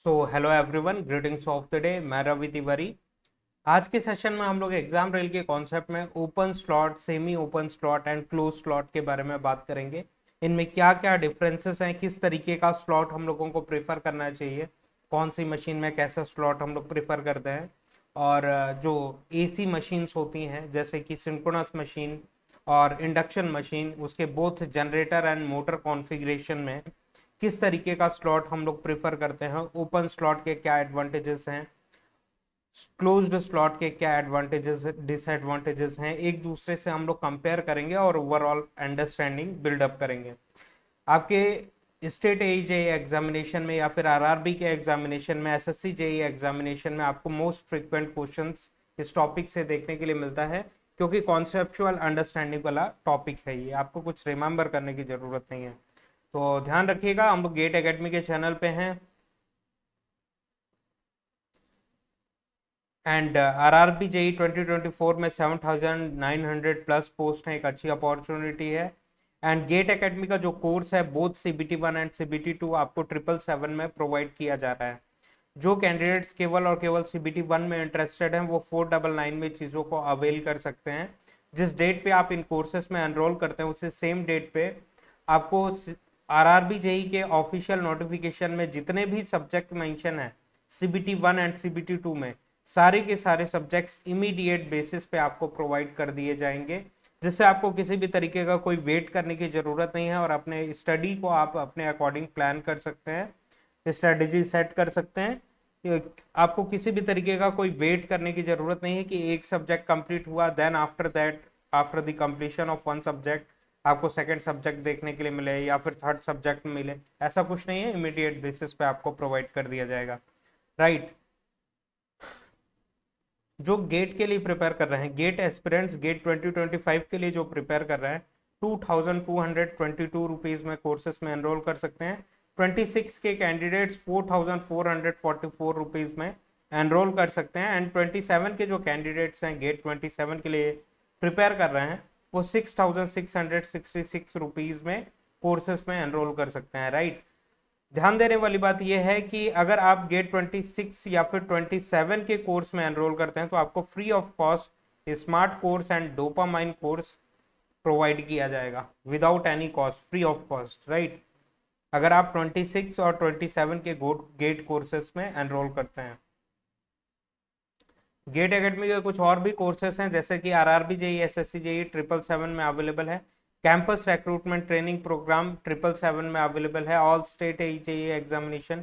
So hello everyone, greetings of the day. मैं रवि तिवारी। आज के सेशन में हम लोग एग्जाम रेल के कॉन्सेप्ट में open slot, semi open slot and close slot के बारे में बात करेंगे। इनमें क्या क्या डिफरेंसेस हैं, किस तरीके का स्लॉट हम लोगों को प्रेफर करना चाहिए, कौन सी मशीन में कैसा स्लॉट हम लोग प्रेफर करते हैं, और जो एसी मशीन्स होती हैं जैसे कि सिंक्रोनस मशीन और इंडक्शन मशीन, उसके both generator and motor configuration में किस तरीके का स्लॉट हम लोग प्रेफर करते हैं, ओपन स्लॉट के क्या एडवांटेजेस हैं, क्लोज्ड स्लॉट के क्या एडवांटेजेस डिसएडवांटेजेस हैं, एक दूसरे से हम लोग कंपेयर करेंगे और ओवरऑल अंडरस्टैंडिंग बिल्डअप करेंगे। आपके स्टेट जेई एग्जामिनेशन में या फिर आरआरबी के एग्जामिनेशन में, एसएससी जेई एग्जामिनेशन में आपको मोस्ट फ्रिक्वेंट क्वेश्चंस इस टॉपिक से देखने के लिए मिलता है, क्योंकि कॉन्सेप्चुअल अंडरस्टैंडिंग वाला टॉपिक है ये, आपको कुछ रिमेंबर करने की जरूरत नहीं है। तो ध्यान रखिएगा, हम लोग गेट एकेडमी के चैनल पे हैं एंड आरआरबी जेई 2024 में 7,900 प्लस पोस्ट है, एक अच्छी अपॉर्चुनिटी है। एंड गेट एकेडमी का जो कोर्स है बोथ CBT 1 एंड CBT 2 आपको 777 में प्रोवाइड किया जा रहा है। जो कैंडिडेट्स केवल और केवल CBT 1 में इंटरेस्टेड हैं वो 499 में चीज़ों को अवेल कर सकते हैं। जिस डेट पे आप इन कोर्सेज में एनरोल करते हैं उसी सेम डेट पे आपको आरआरबी जेई के ऑफिशियल नोटिफिकेशन में जितने भी सब्जेक्ट मेंशन है CBT 1 एंड CBT 2 में, सारे के सारे सब्जेक्ट्स इमीडिएट बेसिस पे आपको प्रोवाइड कर दिए जाएंगे, जिससे आपको किसी भी तरीके का कोई वेट करने की जरूरत नहीं है और अपने स्टडी को आप अपने अकॉर्डिंग प्लान कर सकते हैं, स्ट्रेटेजी सेट कर सकते हैं। आपको किसी भी तरीके का कोई वेट करने की जरूरत नहीं है कि एक सब्जेक्ट कंप्लीट हुआ then after that, after the completion of one subject आपको सेकंड सब्जेक्ट देखने के लिए मिले या फिर थर्ड सब्जेक्ट मिले। ऐसा कुछ नहीं है, इमीडिएट बेसिस पे आपको प्रोवाइड कर दिया जाएगा। राइट। जो गेट के लिए प्रिपेयर कर रहे हैं, गेट एस्पिरेंट्स गेट 2025 के लिए जो प्रिपेयर कर रहे हैं, 2,222 में कोर्सेज में एनरोल कर सकते हैं। 26 के कैंडिडेट्स 4,444 में एनरोल कर सकते हैं एंड 27 के जो कैंडिडेट्स हैं गेट 27 के लिए प्रिपेयर कर रहे हैं वो 6,666 में कोर्सेज में एनरोल कर सकते हैं। राइट। ध्यान देने वाली बात यह है कि अगर आप गेट 26 या फिर 27 के कोर्स में एनरोल करते हैं तो आपको free of cost smart course and dopamine course provide किया जाएगा, without any cost, free of cost. Right. अगर आप 26 और 27 के गेट कोर्सेस में एनरोल करते हैं। गेट एकेडमी के कुछ और भी कोर्सेस हैं जैसे कि आरआरबी जेई, एसएससी जेई 777 में अवेलेबल है। कैंपस रिक्रूटमेंट ट्रेनिंग प्रोग्राम 777 में अवेलेबल है। ऑल स्टेट जेई एग्जामिनेशन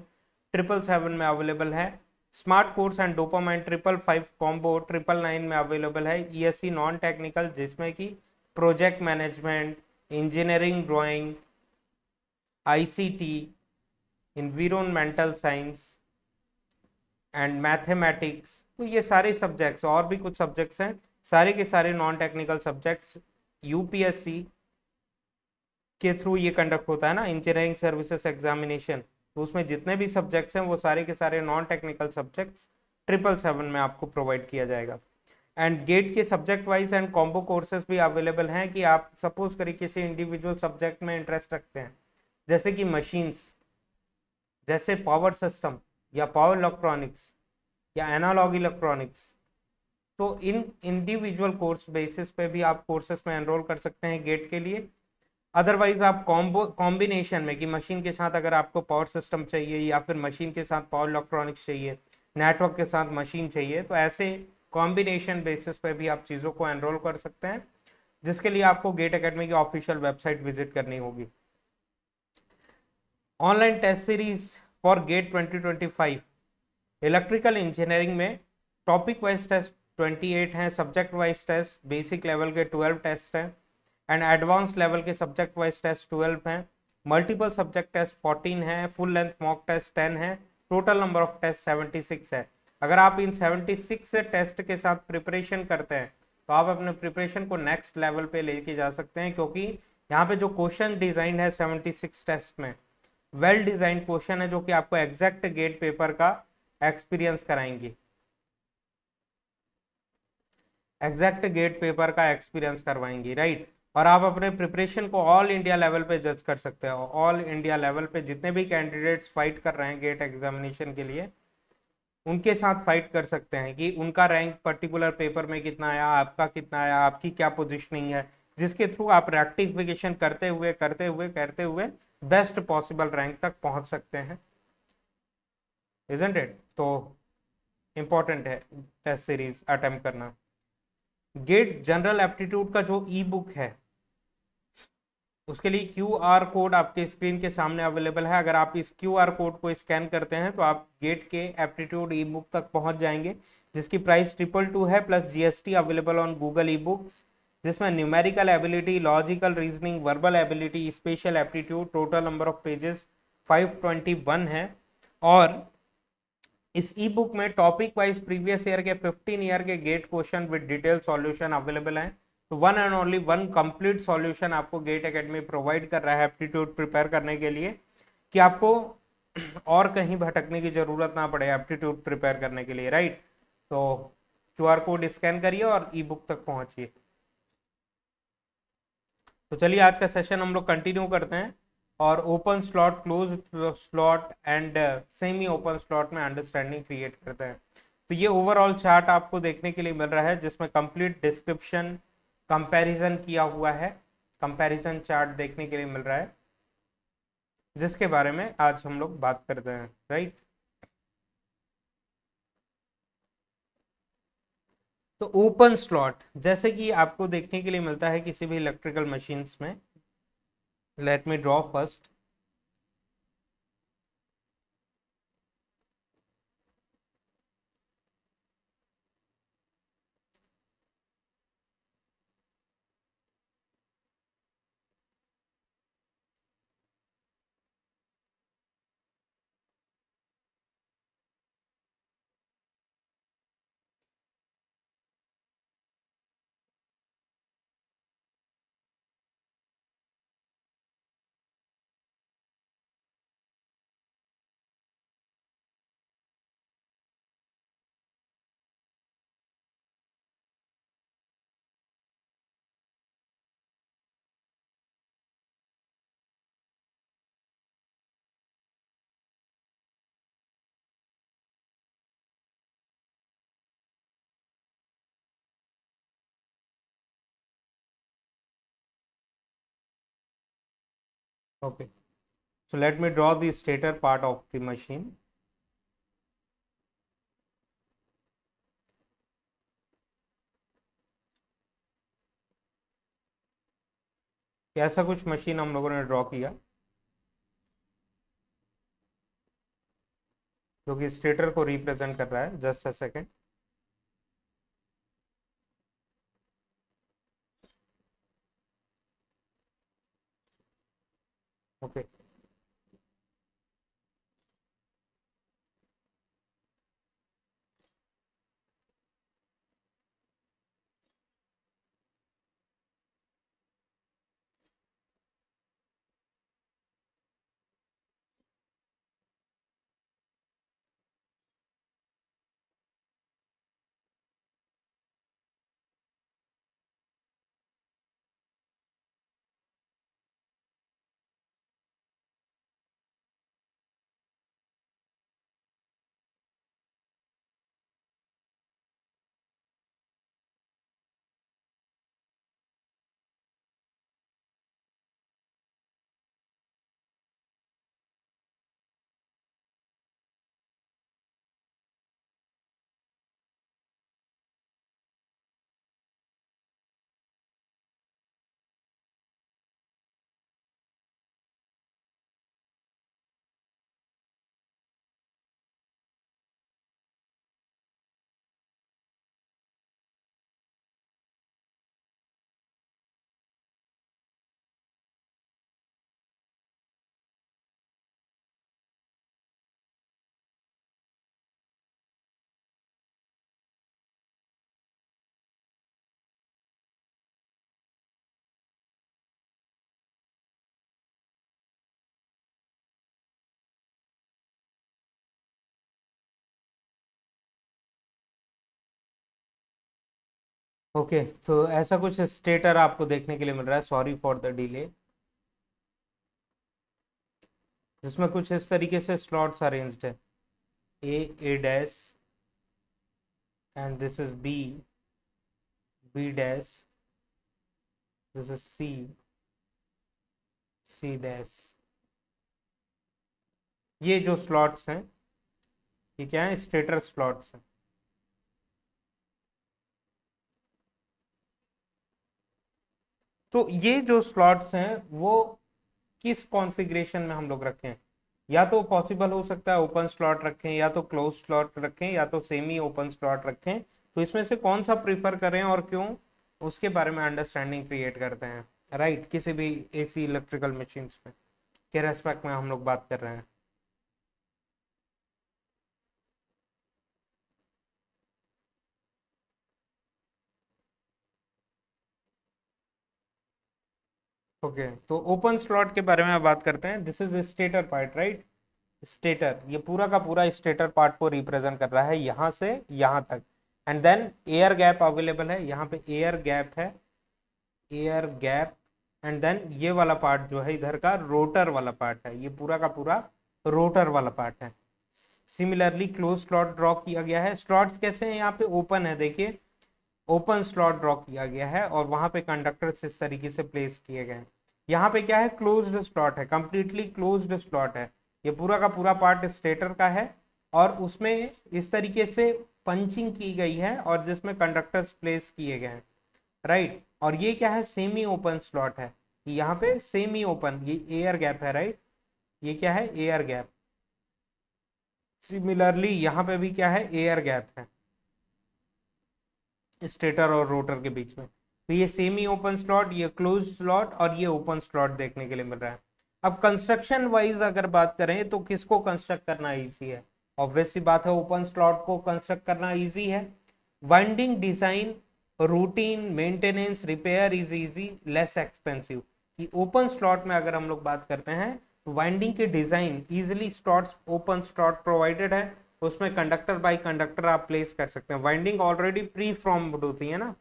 777 में अवेलेबल है। Smart course and dopamine 555 combo 999 में अवेलेबल है। ईएससी नॉन टेक्निकल जिसमें कि project management, engineering drawing, ICT, environmental science and mathematics, तो ये सारे सब्जेक्ट्स और भी कुछ सब्जेक्ट्स हैं, सारे के सारे नॉन टेक्निकल सब्जेक्ट्स यूपीएससी के थ्रू ये कंडक्ट होता है ना, इंजीनियरिंग सर्विसेज एग्जामिनेशन, तो उसमें जितने भी सब्जेक्ट्स हैं वो सारे के सारे नॉन टेक्निकल सब्जेक्ट्स 777 में आपको प्रोवाइड किया जाएगा। एंड गेट के subject wise and combo courses भी अवेलेबल हैं कि आप सपोज करिए किसी इंडिविजुअल सब्जेक्ट में इंटरेस्ट रखते हैं, जैसे कि मशीन्स, जैसे पावर सिस्टम या पावर इलेक्ट्रॉनिक्स या एनालॉग इलेक्ट्रॉनिक्स, तो इन इंडिविजुअल कोर्स बेसिस पे भी आप कोर्सेस में एनरोल कर सकते हैं गेट के लिए। अदरवाइज आप कॉम्बो कॉम्बिनेशन में कि मशीन के साथ अगर आपको पावर सिस्टम चाहिए या फिर मशीन के साथ पावर इलेक्ट्रॉनिक्स चाहिए, नेटवर्क के साथ मशीन चाहिए, तो ऐसे कॉम्बिनेशन बेसिस पे भी आप चीज़ों को एनरोल कर सकते हैं, जिसके लिए आपको गेट एकेडमी की ऑफिशियल वेबसाइट विजिट करनी होगी। Online test series for GATE 2025 electrical engineering में टॉपिक वाइज टेस्ट 28 हैं, subject wise test basic level के 12 टेस्ट हैं एंड एडवांस लेवल के सब्जेक्ट वाइज टेस्ट 12 हैं। मल्टीपल सब्जेक्ट टेस्ट 14 हैं, फुल लेंथ मॉक टेस्ट 10 है, टोटल नंबर ऑफ टेस्ट 76 है। अगर आप इन 76 टेस्ट के साथ प्रिपरेशन करते हैं तो आप अपने प्रिपरेशन को नेक्स्ट लेवल पे लेके जा सकते हैं, क्योंकि यहाँ पे जो क्वेश्चन डिजाइन है 76 टेस्ट में वेल डिजाइन क्वेश्चन है जो कि आपको एग्जैक्ट गेट पेपर का एक्सपीरियंस कराएंगे, एग्जैक्ट गेट पेपर का एक्सपीरियंस करवाएंगे। राइट। और आप अपने प्रिपरेशन को ऑल इंडिया लेवल पे जज कर सकते हो। ऑल इंडिया लेवल पे जितने भी कैंडिडेट्स फाइट कर रहे हैं गेट एग्जामिनेशन के लिए, उनके साथ फाइट कर सकते हैं कि उनका रैंक पर्टिकुलर पेपर में कितना आया, आपका कितना आया, आपकी क्या पोजीशनिंग है, जिसके थ्रू आप रेक्टिफिकेशन करते हुए बेस्ट पॉसिबल रैंक तक पहुंच सकते हैं। Isn't it? तो इंपॉर्टेंट है टेस्ट सीरीज अटेम्प्ट करना। गेट जनरल एप्टीट्यूड का जो ई बुक है, उसके लिए क्यू आर कोड आपके स्क्रीन के सामने अवेलेबल है। अगर आप इस क्यू आर कोड को स्कैन करते हैं तो आप गेट के एप्टीट्यूड ई बुक तक पहुंच जाएंगे, जिसकी प्राइस 222 है plus GST, available on Google e books, जिसमें numerical ability, logical reasoning, verbal ability, special aptitude, total number of pages 521 है। और इस ई बुक में टॉपिक वाइज प्रीवियस ईयर के 15 ईयर के GATE question with detail solution available हैं। तो one and only one complete solution आपको GATE academy provide कर रहा है एप्टीट्यूड प्रिपेयर करने के लिए, कि आपको और कहीं भटकने की जरूरत ना पड़े एप्टीट्यूड प्रिपेयर करने के लिए, राइट? तो क्यूआर कोड स्कैन करिए और ई बुक तक पहुंचिए। तो चलिए आज का सेशन हम लोग कंटिन्यू करते हैं, और open slot, close slot and semi open slot में अंडरस्टैंडिंग क्रिएट करते हैं। तो ये ओवरऑल चार्ट आपको देखने के लिए मिल रहा है, जिसमें कंप्लीट डिस्क्रिप्शन, कंपैरिजन किया हुआ है, कंपैरिजन चार्ट देखने के लिए मिल रहा है, जिसके बारे में आज हम लोग बात करते हैं, राइट? तो ओपन स्लॉट जैसे कि आपको देखने के लिए मिलता है किसी भी इलेक्ट्रिकल मशीन्स में। Let me draw first. Okay, so let me draw the stator part of the machine. ऐसा कुछ मशीन हम लोगों ने ड्रॉ किया, जो कि स्टेटर को रिप्रेजेंट कर रहा है। Just a second. Okay, okay, तो ऐसा कुछ स्टेटर आपको देखने के लिए मिल रहा है, सॉरी फॉर द डिले, जिसमें कुछ इस तरीके से स्लॉट्स अरेंज्ड है, A dash, and this is B dash, this is C dash. ये जो स्लॉट्स हैं ये क्या है, स्टेटर स्लॉट्स हैं। तो ये जो स्लॉट्स हैं वो किस कॉन्फ़िगरेशन में हम लोग रखें, या तो पॉसिबल हो सकता है ओपन स्लॉट रखें, या तो क्लोज स्लॉट रखें, या तो सेमी ओपन स्लॉट रखें। तो इसमें से कौन सा प्रीफर करें और क्यों, उसके बारे में अंडरस्टैंडिंग क्रिएट करते हैं, राइट। किसी भी एसी इलेक्ट्रिकल मशीन्स में के रेस्पेक्ट में हम लोग बात कर रहे हैं। ओके, तो ओपन स्लॉट के बारे में बात करते हैं। This is stator part, right. Stator, ये पूरा का पूरा स्टेटर पार्ट को रिप्रेजेंट कर रहा है यहां से यहां तक। And then air gap available है, यहाँ पे एयर गैप है, एयर गैप। एंड देन ये वाला पार्ट जो है इधर का रोटर वाला पार्ट है, ये पूरा का पूरा रोटर वाला पार्ट है। सिमिलरली क्लोज स्लॉट ड्रॉ किया गया है। स्लॉट्स कैसे हैं, यहाँ पे ओपन है, देखिए ओपन स्लॉट ड्रॉ किया गया है और वहां पे कंडक्टर्स इस तरीके से प्लेस किए गए हैं। यहाँ पे क्या है, क्लोज्ड स्लॉट है, कंप्लीटली क्लोज्ड स्लॉट है। ये पूरा का पूरा पार्ट स्टेटर का है और उसमें इस तरीके से पंचिंग की गई है और जिसमें कंडक्टर्स प्लेस किए गए हैं, राइट। और ये क्या है, सेमी ओपन स्लॉट है, यहाँ पे सेमी ओपन, ये एयर गैप है, राइट। ये क्या है, एयर गैप। सिमिलरली यहाँ पे भी क्या है, एयर गैप है स्टेटर और रोटर के बीच में। तो ये सेमी ओपन स्लॉट, ये क्लोज स्लॉट और ये ओपन स्लॉट देखने के लिए मिल रहा है। अब कंस्ट्रक्शन वाइज अगर बात करें तो किसको कंस्ट्रक्ट करना इजी है, ऑब्वियस सी बात है ओपन स्लॉट को कंस्ट्रक्ट करना इजी है। Winding design, routine maintenance, repair is easy, less expensive. कि ओपन स्लॉट में अगर हम लोग बात करते हैं तो वाइंडिंग के design easily, slots open slot provided है, उसमें कंडक्टर बाय कंडक्टर आप प्लेस कर सकते हैं। वाइंडिंग ऑलरेडी प्री फॉर्म्ड होती है ना,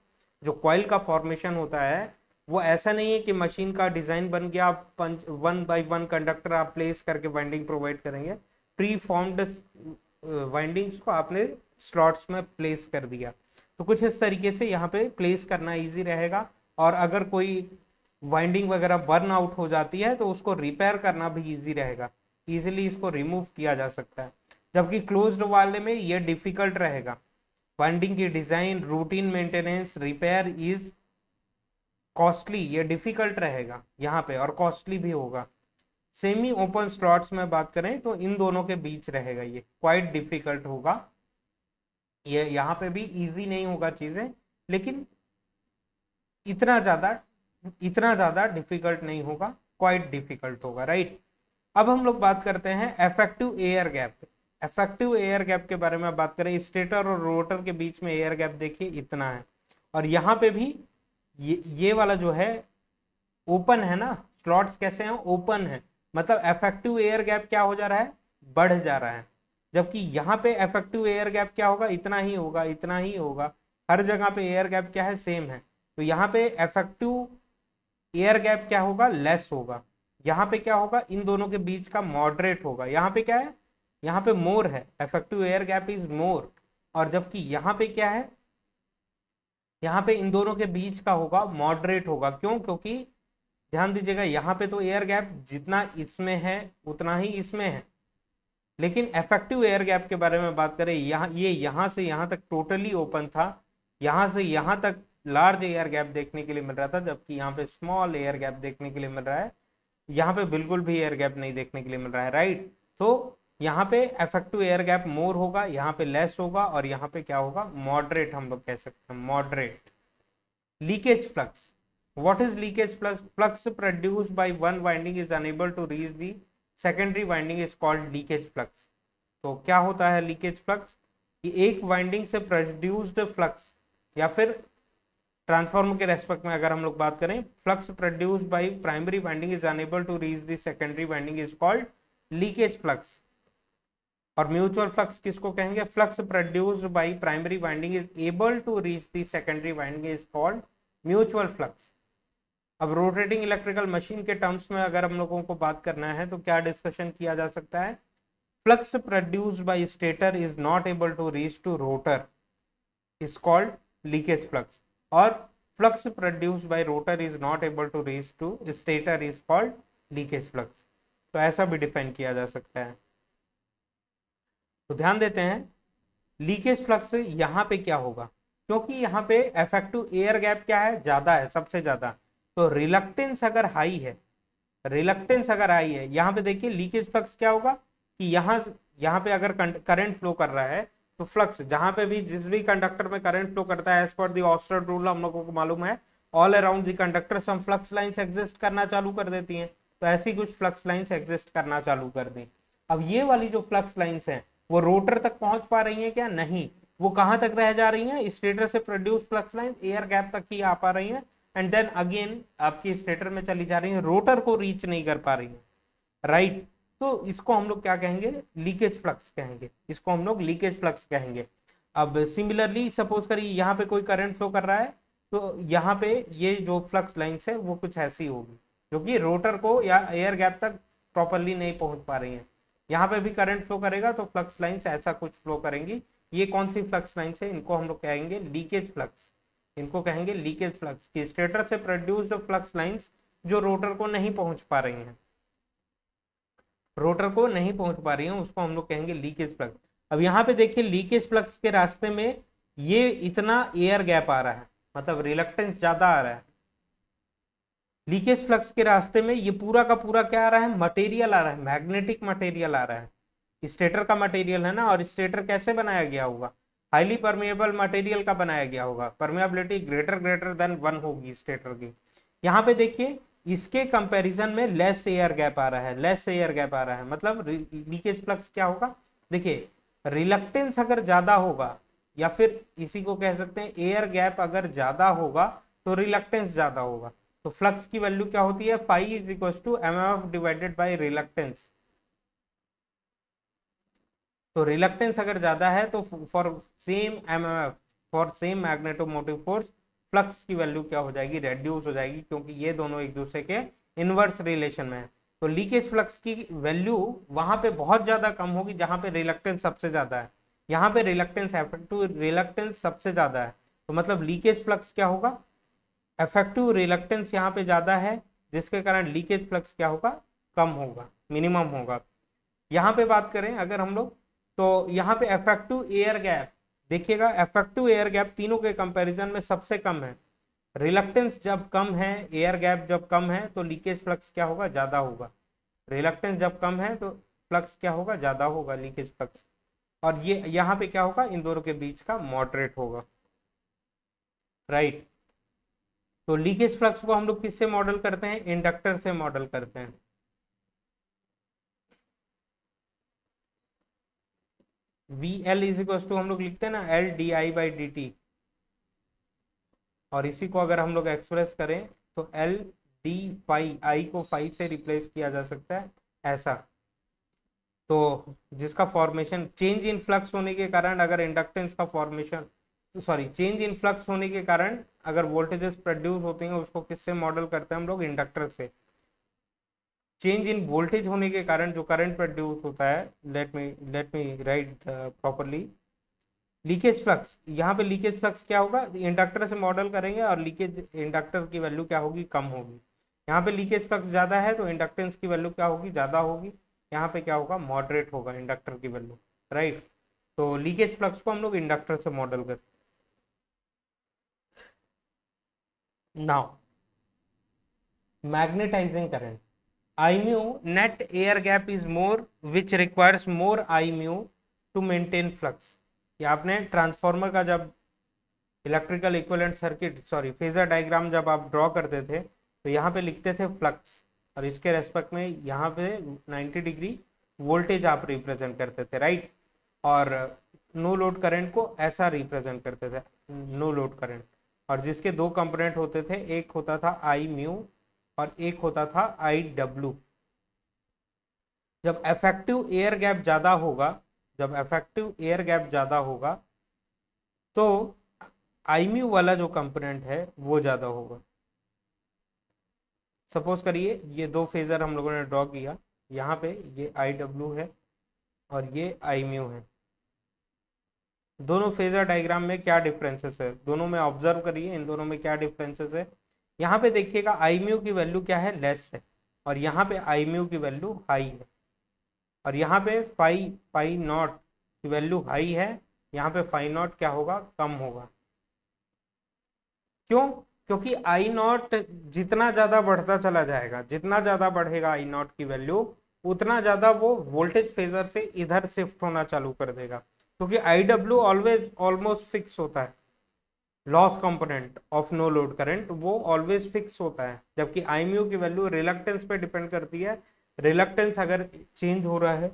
जो कॉइल का फॉर्मेशन होता है वो ऐसा नहीं है कि मशीन का डिजाइन बन गया आप पंच वन बाय वन कंडक्टर आप प्लेस करके वाइंडिंग प्रोवाइड करेंगे। प्री फॉर्म्ड वाइंडिंग्स को आपने स्लॉट्स में प्लेस कर दिया, तो कुछ इस तरीके से यहाँ पे प्लेस करना इजी रहेगा। और अगर कोई वाइंडिंग वगैरह बर्न आउट हो जाती है तो उसको रिपेयर करना भी इजी रहेगा, इजीली इसको रिमूव किया जा सकता है। जबकि क्लोज्ड वाले में ये डिफिकल्ट रहेगा। वाइंडिंग की design, routine maintenance, repair is costly, ये डिफिकल्ट रहेगा यहाँ पे और कॉस्टली भी होगा। सेमी ओपन स्लॉट्स में बात करें तो इन दोनों के बीच रहेगा, ये क्वाइट डिफिकल्ट होगा। ये यहाँ पे भी इजी नहीं होगा चीजें, लेकिन इतना ज्यादा इतना ज्यादा डिफिकल्ट नहीं होगा, क्वाइट डिफिकल्ट होगा, राइट। अब हम लोग बात करते हैं effective air gap. Effective air gap के बारे में बात करें, स्टेटर और रोटर के बीच में एयर गैप देखिए इतना है, और यहाँ पे भी ये वाला जो है ओपन है ना, स्लॉट्स कैसे हैं, ओपन है, मतलब इफेक्टिव एयर गैप क्या हो जा रहा है, बढ़ जा रहा है। जबकि यहाँ पे इफेक्टिव एयर गैप क्या होगा, इतना ही होगा, इतना ही होगा। हर जगह पे एयर गैप क्या है, सेम है। तो यहाँ पे इफेक्टिव एयर गैप क्या होगा, लेस होगा। यहाँ पे क्या होगा, इन दोनों के बीच का मॉडरेट होगा। यहाँ पे क्या है, यहाँ पे मोर है, effective air gap is more. और जबकि यहाँ पे क्या है, यहाँ पे इन दोनों के बीच का होगा मॉडरेट होगा। क्यों, क्योंकि ध्यान दीजिएगा यहाँ पे तो एयर गैप जितना इसमें है उतना ही इसमें है, लेकिन इफेक्टिव एयर गैप के बारे में बात करें, यहाँ ये यहाँ से यहाँ तक टोटली ओपन था, यहाँ से यहाँ तक लार्ज एयर गैप देखने के लिए मिल रहा था, जबकि यहाँ पे स्मॉल एयर गैप देखने के लिए मिल रहा है। यहाँ पे बिल्कुल भी एयर गैप नहीं देखने के लिए मिल रहा है, राइट। तो यहाँ पे इफेक्टिव एयर गैप मोर होगा, यहाँ पे लेस होगा, और यहाँ पे क्या होगा, मॉडरेट हम लोग कह सकते हैं, moderate. Leakage flux, what is leakage flux? Flux produced by one winding is unable to reach the secondary winding is called leakage flux. तो क्या होता है लीकेज फ्लक्स, कि एक वाइंडिंग से प्रोड्यूस्ड फ्लक्स, या फिर ट्रांसफॉर्मर के रेस्पेक्ट में अगर हम लोग बात करें, flux produced by primary winding is unable to reach the secondary winding is called leakage flux. और म्यूचुअल फ्लक्स किसको कहेंगे? Flux produced by primary winding is able to reach the secondary winding is called mutual flux. अब rotating electrical machine के terms में अगर हम लोगों को बात करना है तो क्या डिस्कशन किया जा सकता है? Flux produced by stator is not able to reach to rotor is called leakage flux, or flux produced by rotor is not able to reach to stator is called leakage flux। तो ऐसा भी define किया जा सकता है। तो ध्यान देते हैं लीकेज फ्लक्स यहाँ पे क्या होगा, क्योंकि यहाँ पे इफेक्टिव एयर गैप क्या है? ज्यादा है, सबसे ज्यादा। तो रिलक्टेंस अगर हाई है, रिलक्टेंस अगर हाई है, यहाँ पे देखिए लीकेज फ्लक्स क्या होगा कि यहाँ पे अगर करंट फ्लो कर रहा है तो फ्लक्स जहां पे भी जिस भी कंडक्टर में करंट फ्लो करता है, एज पर दी ऑस्टर्ड रूल हम लोगों को मालूम है, all around the conductor some flux lines exist करना चालू कर देती हैं। तो ऐसी कुछ फ्लक्स लाइंस एग्जिस्ट करना चालू कर दी। अब ये वाली जो फ्लक्स लाइंस हैं वो रोटर तक पहुंच पा रही हैं क्या? नहीं, वो कहां तक रह जा रही हैं? स्टेटर से produce flux line air gap तक ही आ पा रही हैं, एंड देन अगेन आपकी स्टेटर में चली जा रही है, रोटर को रीच नहीं कर पा रही है, राइट। तो इसको हम लोग क्या कहेंगे? लीकेज फ्लक्स कहेंगे, इसको हम लोग लीकेज फ्लक्स कहेंगे। अब सिमिलरली सपोज करिए यहाँ पे कोई करंट फ्लो कर रहा है, तो यहाँ पे ये जो फ्लक्स लाइंस है वो कुछ ऐसी होगी जो कि रोटर को या एयर गैप तक प्रॉपरली नहीं पहुंच पा रही है। यहाँ पे भी करंट फ्लो करेगा तो फ्लक्स लाइंस ऐसा कुछ फ्लो करेंगी। ये कौन सी फ्लक्स लाइंस है? इनको हम लोग कहेंगे लीकेज फ्लक्स, इनको कहेंगे लीकेज फ्लक्स की स्टेटर से प्रोड्यूस्ड फ्लक्स लाइंस जो रोटर को नहीं पहुंच पा रही हैं, रोटर को नहीं पहुंच पा रही है, उसको हम लोग कहेंगे लीकेज फ्लक्स। अब यहाँ पे देखिए लीकेज फ्लक्स के रास्ते में ये इतना एयर गैप आ रहा है, मतलब रिलक्टेंस ज्यादा आ रहा है। लीकेज फ्लक्स के रास्ते में ये पूरा का पूरा क्या आ रहा है? मटेरियल आ रहा है, मैग्नेटिक मटेरियल आ रहा है। स्टेटर का मटेरियल है ना, और स्टेटर कैसे बनाया गया होगा? हाईली परमेएबल मटेरियल का बनाया गया होगा, परमेबिलिटी ग्रेटर ग्रेटर देन 1 होगी स्टेटर की। यहाँ पे देखिए इसके कंपैरिजन में लेस एयर गैप आ रहा है, लेस एयर गैप आ रहा है, मतलब लीकेज फ्लक्स क्या होगा? देखिए रिलक्टेंस अगर ज्यादा होगा, या फिर इसी को कह सकते हैं एयर गैप अगर ज्यादा होगा तो रिलक्टेंस ज्यादा होगा। तो फ्लक्स की वैल्यू क्या होती है? Phi is equal to MMF divided by reluctance. तो रिलक्टेंस अगर ज्यादा है तो for same MMF, for same magnetomotive force, flux की वैल्यू क्या हो जाएगी? रेड्यूस हो जाएगी, क्योंकि ये दोनों एक दूसरे के इनवर्स रिलेशन में है। तो लीकेज फ्लक्स की वैल्यू वहां पे बहुत ज्यादा कम होगी जहां पे रिलक्टेंस सबसे ज्यादा है। यहाँ पे रिलक्टेंस, इफेक्टिव रिलक्टेंस सबसे ज्यादा है, तो मतलब लीकेज फ्लक्स क्या होगा? इफेक्टिव रिलक्टेंस यहाँ पे ज्यादा है, जिसके कारण लीकेज फ्लक्स क्या होगा? कम होगा, मिनिमम होगा। यहाँ पे बात करें अगर हम लोग, तो यहाँ पे इफेक्टिव एयर गैप देखिएगा, इफेक्टिव एयर गैप तीनों के कंपैरिजन में सबसे कम है। रिलक्टेंस जब कम है, एयर गैप जब कम है, तो लीकेज फ्लक्स क्या होगा? ज्यादा होगा। रिलक्टेंस जब कम है तो फ्लक्स क्या होगा? ज्यादा होगा, लीकेज फ्लक्स। और ये यहाँ पे क्या होगा? इन दोनों के बीच का मॉडरेट होगा, राइट। तो लीकेज फ्लक्स को हम लोग किससे मॉडल करते हैं? इंडक्टर से मॉडल करते हैं। V L is equal to हम लोग लिखते हैं ना L D I by D T, और इसी को अगर हम लोग एक्सप्रेस करें तो एल डी फाई, आई को फाई से रिप्लेस किया जा सकता है ऐसा। तो जिसका फॉर्मेशन चेंज इन फ्लक्स होने के कारण अगर इंडक्टेंस का formation, sorry change in flux होने के कारण अगर वोल्टेजेस प्रोड्यूस होते हैं, उसको किससे मॉडल करते हैं हम लोग? इंडक्टर से। चेंज इन वोल्टेज होने के कारण जो करंट प्रोड्यूस होता है, let me right properly, leakage flux, यहाँ पे लीकेज फ्लक्स क्या होगा? इंडक्टर से मॉडल करेंगे और लीकेज इंडक्टर की वैल्यू क्या होगी? कम होगी। यहाँ पे लीकेज फ्लक्स ज्यादा है तो इंडक्टेंस की वैल्यू क्या होगी? ज्यादा होगी। यहाँ पे क्या होगा? मॉडरेट होगा इंडक्टर की वैल्यू, राइट। तो लीकेज फ्लक्स को हम लोग इंडक्टर से मॉडल करते हैं। Now magnetising current, I mu net air gap is more which requires more I mu to maintain flux। ये आपने ट्रांसफार्मर का जब electrical equivalent circuit, sorry phasor diagram जब आप ड्रॉ करते थे तो यहाँ पे लिखते थे फ्लक्स, और इसके रेस्पेक्ट में यहाँ पे 90 डिग्री वोल्टेज आप रिप्रेजेंट करते थे, राइट। और नो लोड करंट को ऐसा रिप्रेजेंट करते थे, नो लोड करंट। और जिसके दो कंपोनेंट होते थे, एक होता था आई म्यू और एक होता था आई डब्ल्यू। जब इफेक्टिव एयर गैप ज्यादा होगा जब इफेक्टिव एयर गैप ज्यादा होगा तो आई म्यू वाला जो कंपोनेंट है वो ज्यादा होगा। सपोज करिए ये दो फेजर हम लोगों ने ड्रॉ किया, यहाँ पे ये आई डब्ल्यू है और ये आई म्यू है। दोनों फेजर डायग्राम में क्या डिफरेंसेस है, दोनों में ऑब्जर्व करिए, इन दोनों में क्या डिफरेंसेस है। यहाँ पे देखिएगा आई म्यू की वैल्यू क्या है, लेस है, और यहाँ पे आई म्यू की वैल्यू हाई है। और यहाँ पे फाई फाई नॉट की वैल्यू हाई है, यहाँ पे फाई नॉट क्या होगा, कम होगा। क्यों? क्योंकि आई नॉट जितना ज्यादा बढ़ता चला जाएगा, जितना ज्यादा बढ़ेगा आई नॉट की वैल्यू, उतना ज्यादा वो वोल्टेज फेजर से इधर शिफ्ट होना चालू कर देगा। क्योंकि I W always almost fix होता है, loss component of no load current वो ऑलवेज फिक्स होता है, जबकि आई म्यू की वैल्यू रिलक्टेंस पे डिपेंड करती है। रिलक्टेंस अगर चेंज हो रहा है,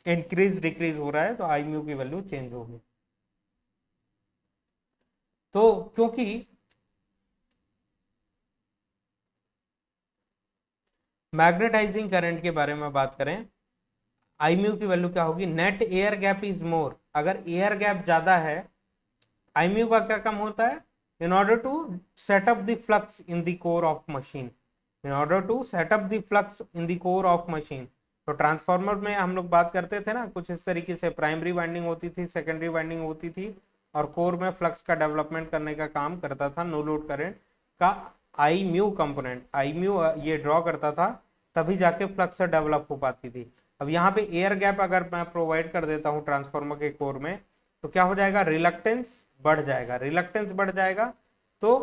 इंक्रीज डिक्रीज हो रहा है, तो आई म्यू की वैल्यू चेंज होगी। तो क्योंकि मैग्नेटाइजिंग करंट के बारे में बात करें, आई म्यू की वैल्यू क्या होगी, net air gap is more. अगर एयर गैप ज्यादा है, आई म्यू का क्या कम होता है, in order to set up the flux in the core of machine, in order to set up the flux in the core of machine. तो transformer में हम लोग बात करते थे ना कुछ इस तरीके से, प्राइमरी वाइंडिंग होती थी, सेकेंडरी वाइंडिंग होती थी, और कोर में फ्लक्स का डेवलपमेंट करने का काम करता था नो लोड करंट का आई म्यू कंपोनेंट। आई म्यू ये ड्रॉ करता था, तभी जाके फ्लक्स डेवलप हो पाती थी। अब यहाँ पे एयर गैप अगर मैं प्रोवाइड कर देता हूँ ट्रांसफार्मर के कोर में, तो क्या हो जाएगा, रिलक्टेंस बढ़ जाएगा। रिलक्टेंस बढ़ जाएगा तो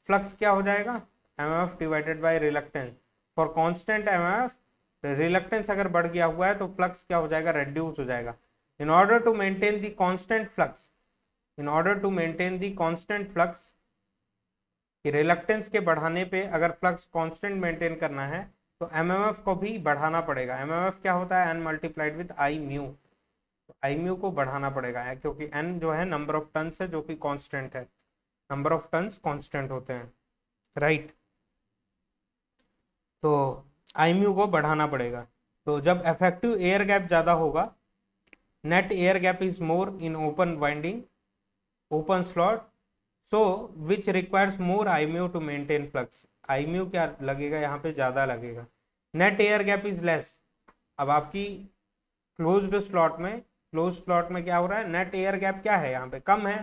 फ्लक्स क्या हो जाएगा, MMF divided by reluctance. For constant MMF, reluctance अगर बढ़ गया हुआ है तो फ्लक्स क्या हो जाएगा, रेड्यूस हो जाएगा। In order to maintain the constant flux, in order to maintain the constant flux, कि रिलक्टेंस के बढ़ाने पे अगर फ्लक्स कांस्टेंट मेंटेन करना है तो एमएमएफ को भी बढ़ाना पड़ेगा। एमएमएफ क्या होता है, N multiplied with I mu, I mu को बढ़ाना पड़ेगा, क्योंकि एन जो है नंबर ऑफ टन्स है जो कि कांस्टेंट है, नंबर ऑफ टन्स कांस्टेंट होते हैं, राइट। तो आई म्यू को बढ़ाना पड़ेगा। तो जब इफेक्टिव एयर गैप ज्यादा होगा, net air gap is more in open winding, open slot, so which requires more I mu two maintain flux. I mu क्या लगेगा, यहाँ पे ज्यादा लगेगा। Net air gap is less, अब आपकी क्लोज्ड स्लॉट में, क्लोज स्लॉट में क्या हो रहा है, नेट एयर गैप क्या है, यहाँ पे कम है,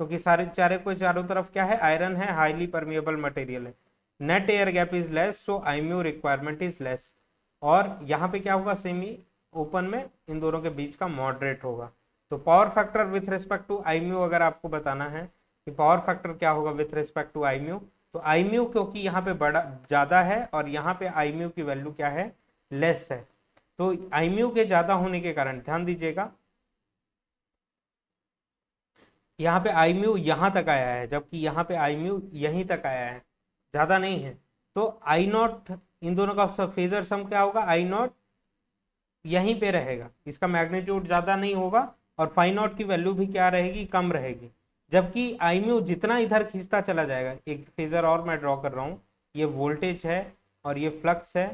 क्योंकि सारे चारे को चारों तरफ क्या है, आयरन है, हाईली परमिएबल मटेरियल है। Net air gap is less, so I mu requirement is less. और यहाँ पे क्या होगा, सेमी ओपन में इन दोनों के बीच का मॉडरेट होगा। तो power factor with respect to I mu अगर आपको बताना है कि पावर फैक्टर क्या होगा with respect to I mu, तो आई म्यू क्योंकि यहाँ पे बड़ा ज्यादा है और यहाँ पे आई म्यू की वैल्यू क्या है, लेस है, तो आई म्यू के ज्यादा होने के कारण ध्यान दीजिएगा, यहाँ पे आई म्यू यहाँ तक आया है, जबकि यहाँ पे आई म्यू यहीं तक आया है, ज्यादा नहीं है। तो आई नॉट, इन दोनों का फेजर सम क्या होगा, आई नॉट यहीं पे रहेगा, इसका मैग्नीट्यूड ज्यादा नहीं होगा, और फाई नॉट की वैल्यू भी क्या रहेगी, कम रहेगी। जबकि आई म्यू जितना इधर खींचता चला जाएगा, एक फेजर और मैं ड्रॉ कर रहा हूँ, ये वोल्टेज है और ये फ्लक्स है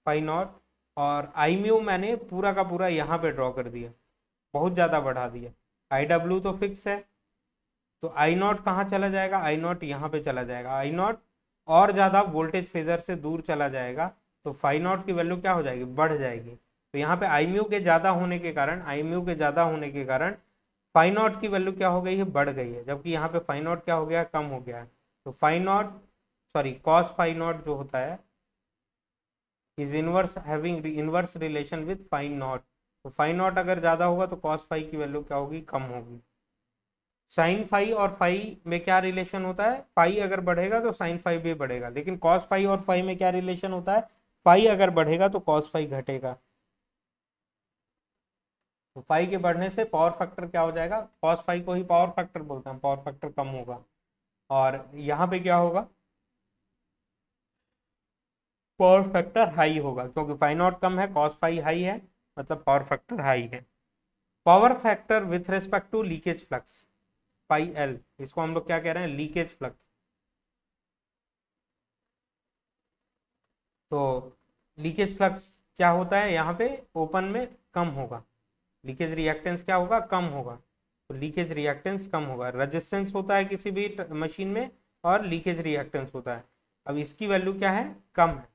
फाई नॉट, और आई म्यू मैंने पूरा का पूरा यहाँ पे ड्रॉ कर दिया, बहुत ज्यादा बढ़ा दिया। आई डब्ल्यू तो फिक्स है, तो आई नॉट कहाँ चला जाएगा, आई नॉट यहाँ पे चला जाएगा, आई नॉट और ज्यादा वोल्टेज फेजर से दूर चला जाएगा, तो फाई नॉट की वैल्यू क्या हो जाएगी, बढ़ जाएगी। तो यहाँ पे आई म्यू के ज्यादा होने के कारण, आई म्यू के ज्यादा होने के कारण फाई नॉट की वैल्यू क्या हो गई है, बढ़ गई है, जबकि यहाँ पे फाई नॉट क्या हो गया, कम हो गया है। तो phi naught, sorry cos phi naught जो होता है is inverse having inverse relation with phi naught. तो फाई नॉट अगर ज्यादा होगा तो कॉस फाई की वैल्यू क्या होगी, कम होगी। साइन फाई और फाई में क्या रिलेशन होता है, फाई अगर बढ़ेगा तो साइन फाई भी बढ़ेगा, लेकिन कॉस फाई और फाई में क्या रिलेशन होता है, फाई अगर बढ़ेगा तो कॉस फाई घटेगा। तो फाई के बढ़ने से पावर फैक्टर क्या हो जाएगा, कॉस फाई को ही पावर फैक्टर बोलते हैं, पावर फैक्टर कम होगा। और यहाँ पे क्या होगा, पावर फैक्टर हाई होगा, क्योंकि फाई नॉट कम है, कॉस फाई हाई है, मतलब पावर फैक्टर हाई है। Power factor with respect to leakage flux, phi L, इसको हम लोग क्या कह रहे हैं, लीकेज फ्लक्स। तो लीकेज फ्लक्स क्या होता है यहाँ पे ओपन में कम होगा, लीकेज रिएक्टेंस क्या होगा, कम होगा, तो लीकेज रिएक्टेंस कम होगा। रेजिस्टेंस होता है किसी भी मशीन में और लीकेज रिएक्टेंस होता है। अब इसकी वैल्यू क्या है, कम है,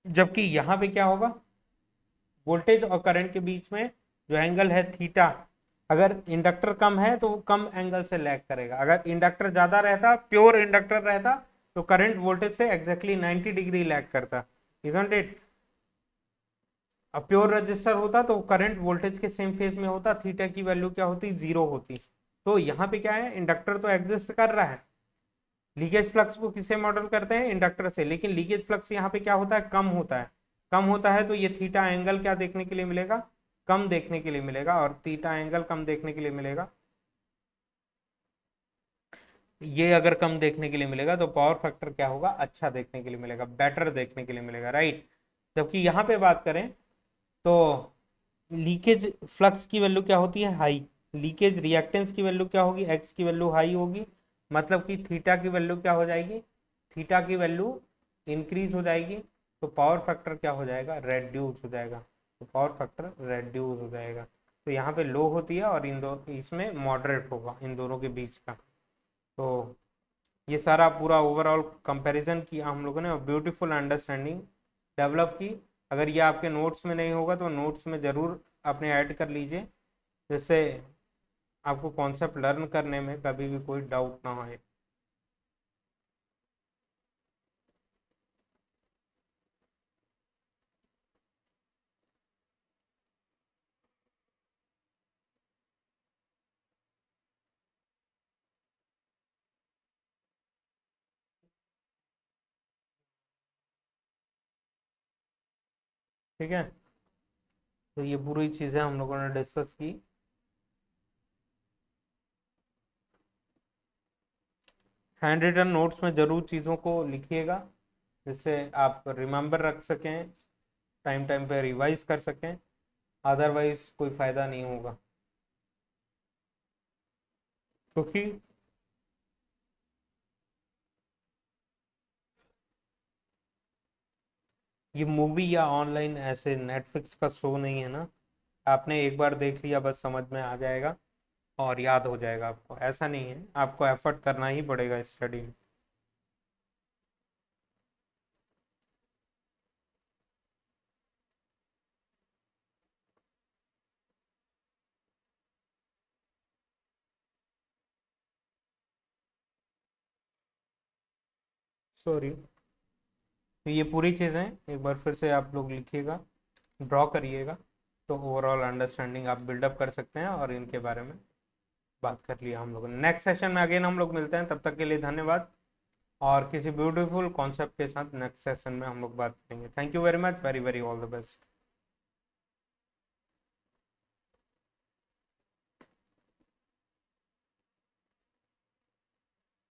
जबकि यहाँ पे क्या होगा, वोल्टेज और करंट के बीच में जो एंगल है थीटा, अगर इंडक्टर कम है तो वो कम एंगल से लैग करेगा, अगर इंडक्टर ज्यादा रहता, प्योर इंडक्टर रहता, तो करंट वोल्टेज से एग्जैक्टली 90 डिग्री लैग करता, इजंट इट। अब प्योर रजिस्टर होता तो करंट वोल्टेज के सेम फेज में होता, थीटा की वैल्यू क्या होती, जीरो होती। तो यहाँ पे क्या है, इंडक्टर तो एग्जिस्ट कर रहा है, लीकेज फ्लक्स को किससे मॉडल करते हैं, इंडक्टर से, लेकिन लीकेज फ्लक्स यहाँ पे क्या होता है, कम होता है। कम होता है तो ये थीटा एंगल क्या देखने के लिए मिलेगा, कम देखने के लिए मिलेगा, और थीटा एंगल कम देखने के लिए मिलेगा, ये अगर कम देखने के लिए मिलेगा तो पावर फैक्टर क्या होगा, अच्छा देखने के लिए मिलेगा, बेटर देखने के लिए मिलेगा, राइट। जबकि यहाँ पे बात करें तो लीकेज फ्लक्स की वैल्यू क्या होती है, हाई, लीकेज रिएक्टेंस की वैल्यू क्या होगी, एक्स की वैल्यू हाई होगी, मतलब कि थीटा की वैल्यू क्या हो जाएगी, थीटा की वैल्यू इंक्रीज हो जाएगी, तो पावर फैक्टर क्या हो जाएगा, रेड्यूस हो जाएगा, तो पावर फैक्टर रेड्यूस हो जाएगा। तो यहाँ पे लो होती है और इन दो इसमें मॉडरेट होगा इन दोनों के बीच का। तो ये सारा पूरा ओवरऑल कंपैरिजन किया हम लोगों ने और ब्यूटीफुल अंडरस्टैंडिंग डेवलप की। अगर ये आपके नोट्स में नहीं होगा तो नोट्स में ज़रूर अपने ऐड कर लीजिए, जिससे आपको कॉन्सेप्ट लर्न करने में कभी भी कोई डाउट ना हो। ठीक है, तो ये पूरी चीज़ें हम लोगों ने डिस्कस की। हैंड रिटन नोट्स में ज़रूर चीज़ों को लिखिएगा, जिससे आप रिमेंबर रख सकें, टाइम टाइम पे रिवाइज कर सकें, अदरवाइज कोई फ़ायदा नहीं होगा, क्योंकि ये मूवी या ऑनलाइन ऐसे नेटफ्लिक्स का शो नहीं है ना, आपने एक बार देख लिया बस समझ में आ जाएगा और याद हो जाएगा आपको, ऐसा नहीं है, आपको एफर्ट करना ही पड़ेगा स्टडी में। सॉरी, तो ये पूरी चीज़ें एक बार फिर से आप लोग लिखिएगा, ड्रॉ करिएगा, तो ओवरऑल अंडरस्टैंडिंग आप बिल्डअप कर सकते हैं, और इनके बारे में बात कर लिया हम लोगों ने। नेक्स्ट सेशन में अगेन हम लोग मिलते हैं, तब तक के लिए धन्यवाद, और किसी ब्यूटीफुल कॉन्सेप्ट के साथ नेक्स्ट सेशन में हम लोग बात करेंगे। Thank you very much, very very all the best.